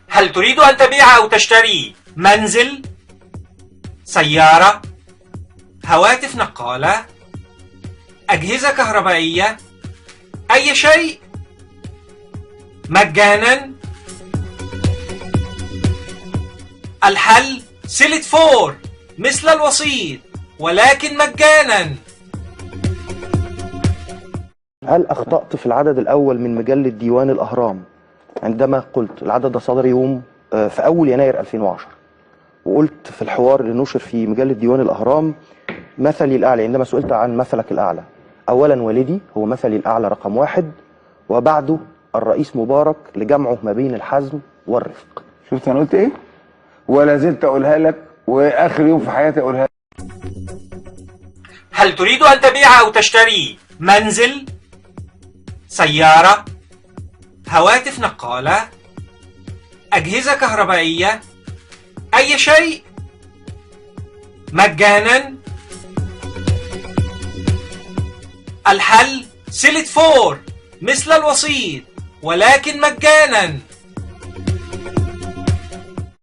هل تريد أن تبيع أو تشتري منزل، سيارة، هواتف نقالة، أجهزة كهربائية، أي شيء مجانا؟ الحل سيلت فور مثل الوسيط ولكن مجانا. هل أخطأت في العدد الأول من مجلة ديوان الأهرام عندما قلت العدد ده صدر يوم في أول يناير 2010، وقلت في الحوار اللي نشر في مجلة ديوان الأهرام مثلي الأعلى عندما سئلت عن مثلك الأعلى؟ أولا والدي هو مثلي الأعلى رقم 1، وبعده الرئيس مبارك لجمعه ما بين الحزم والرفق. شفت أنا قلت إيه؟ ولا زلت أقولها لك، وآخر يوم في حياتي أقولها لك. هل تريد أن تبيع أو تشتري منزل، سيارة، هواتف نقالة، أجهزة كهربائية، أي شيء مجانا؟ الحل سيلت فور مثل الوسيط ولكن مجانا.